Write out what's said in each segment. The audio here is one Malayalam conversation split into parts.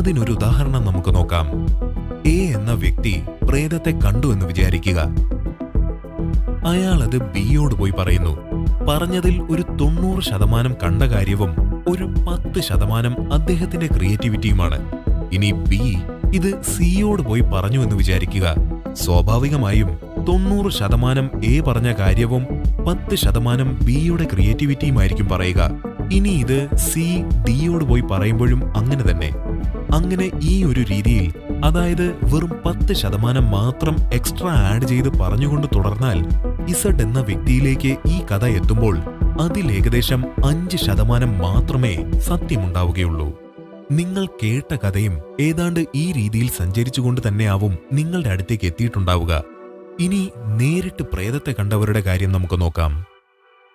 അതിനൊരു ഉദാഹരണം നമുക്ക് നോക്കാം. എ എന്ന വ്യക്തി പ്രേതത്തെ കണ്ടു എന്ന് വിചാരിക്കുക. അയാൾ അത് ബിയോട് പോയി പറയുന്നു. പറഞ്ഞതിൽ ഒരു 90% കണ്ട കാര്യവും ഒരു 10% അദ്ദേഹത്തിന്റെ ക്രിയേറ്റിവിറ്റിയുമാണ്. ഇനി ബി ഇത് സിയോട് പോയി പറഞ്ഞു എന്ന് വിചാരിക്കുക. സ്വാഭാവികമായും 90% എ പറഞ്ഞ കാര്യവും 10% ബിയുടെ ക്രിയേറ്റിവിറ്റിയുമായിരിക്കും പറയുക. ഇനി ഇത് സി ഡിയോട് പോയി പറയുമ്പോഴും അങ്ങനെ തന്നെ. അങ്ങനെ ഈ ഒരു രീതിയിൽ, അതായത് വെറും 10% മാത്രം എക്സ്ട്രാ ആഡ് ചെയ്ത് പറഞ്ഞുകൊണ്ട് തുടർന്നാൽ ഇസഡ് എന്ന വ്യക്തിയിലേക്ക് ഈ കഥ എത്തുമ്പോൾ അതിൽ ഏകദേശം 5% മാത്രമേ സത്യമുണ്ടാവുകയുള്ളൂ. നിങ്ങൾ കേട്ട കഥയും ഏതാണ്ട് ഈ രീതിയിൽ സഞ്ചരിച്ചുകൊണ്ട് തന്നെയാവും നിങ്ങളുടെ അടുത്തേക്ക് എത്തിയിട്ടുണ്ടാവുക. ഇനി നേരിട്ട് പ്രേതത്തെ കണ്ടവരുടെ കാര്യം നമുക്ക് നോക്കാം.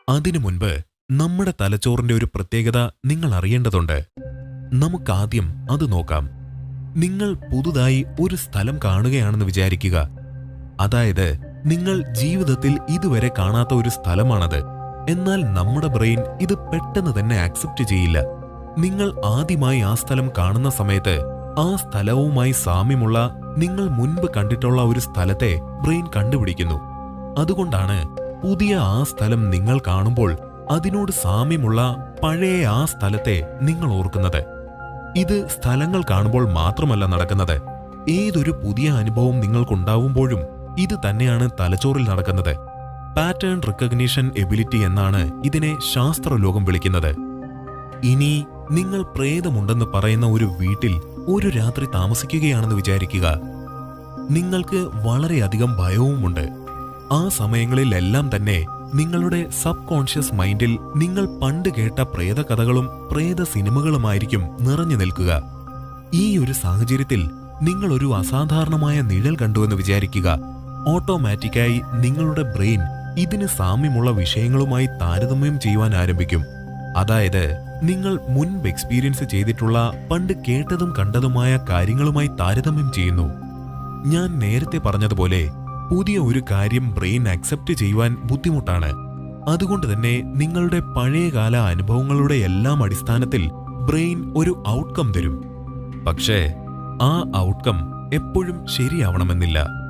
അതിനു മുൻപ് നമ്മുടെ തലച്ചോറിന്റെ ഒരു പ്രത്യേകത നിങ്ങൾ അറിയേണ്ടതുണ്ട്. നമുക്കാദ്യം അത് നോക്കാം. നിങ്ങൾ പുതുതായി ഒരു സ്ഥലം കാണുകയാണെന്ന് വിചാരിക്കുക. അതായത് നിങ്ങൾ ജീവിതത്തിൽ ഇതുവരെ കാണാത്ത ഒരു സ്ഥലമാണത്. എന്നാൽ നമ്മുടെ ബ്രെയിൻ ഇത് പെട്ടെന്ന് തന്നെ ആക്സെപ്റ്റ് ചെയ്യില്ല. നിങ്ങൾ ആദ്യമായി ആ സ്ഥലം കാണുന്ന സമയത്ത് ആ സ്ഥലവുമായി സാമ്യമുള്ള നിങ്ങൾ മുൻപ് കണ്ടിട്ടുള്ള ഒരു സ്ഥലത്തെ ബ്രെയിൻ കണ്ടുപിടിക്കുന്നു. അതുകൊണ്ടാണ് പുതിയ ആ സ്ഥലം നിങ്ങൾ കാണുമ്പോൾ അതിനോട് സാമ്യമുള്ള പഴയ ആ സ്ഥലത്തെ നിങ്ങൾ ഓർക്കുന്നത്. ഇത് സ്ഥലങ്ങൾ കാണുമ്പോൾ മാത്രമല്ല നടക്കുന്നത്. ഏതൊരു പുതിയ അനുഭവം നിങ്ങൾക്കുണ്ടാവുമ്പോഴും ഇത് തന്നെയാണ് തലച്ചോറിൽ നടക്കുന്നത്. പാറ്റേൺ റിക്കഗ്നിഷൻ എബിലിറ്റി എന്നാണ് ഇതിനെ ശാസ്ത്രലോകം വിളിക്കുന്നത്. ഇനി നിങ്ങൾ പ്രേതമുണ്ടെന്ന് പറയുന്ന ഒരു വീട്ടിൽ ഒരു രാത്രി താമസിക്കുകയാണെന്ന് വിചാരിക്കുക. നിങ്ങൾക്ക് വളരെയധികം ഭയവുമുണ്ട്. ആ സമയങ്ങളിലെല്ലാം തന്നെ നിങ്ങളുടെ സബ് കോൺഷ്യസ് മൈൻഡിൽ നിങ്ങൾ പണ്ട് കേട്ട പ്രേതകഥകളും പ്രേത സിനിമകളുമായിരിക്കും നിറഞ്ഞു നിൽക്കുക. ഈ ഒരു സാഹചര്യത്തിൽ നിങ്ങൾ ഒരു അസാധാരണമായ നിഴൽ കണ്ടുവെന്ന് വിചാരിക്കുക. ഓട്ടോമാറ്റിക്കായി നിങ്ങളുടെ ബ്രെയിൻ ഇതിന് സാമ്യമുള്ള വിഷയങ്ങളുമായി താരതമ്യം ചെയ്യുവാൻ ആരംഭിക്കും. അതായത് നിങ്ങൾ മുൻപ് എക്സ്പീരിയൻസ് ചെയ്തിട്ടുള്ള പണ്ട് കേട്ടതും കണ്ടതുമായ കാര്യങ്ങളുമായി താരതമ്യം ചെയ്യുന്നു. ഞാൻ നേരത്തെ പറഞ്ഞതുപോലെ പുതിയ ഒരു കാര്യം ബ്രെയിൻ അക്സെപ്റ്റ് ചെയ്യുവാൻ ബുദ്ധിമുട്ടാണ്. അതുകൊണ്ട് തന്നെ നിങ്ങളുടെ പഴയകാല അനുഭവങ്ങളുടെ എല്ലാം അടിസ്ഥാനത്തിൽ ബ്രെയിൻ ഒരു ഔട്ട്കം തരും. പക്ഷേ ആ ഔട്ട്കം എപ്പോഴും ശരിയാവണമെന്നില്ല.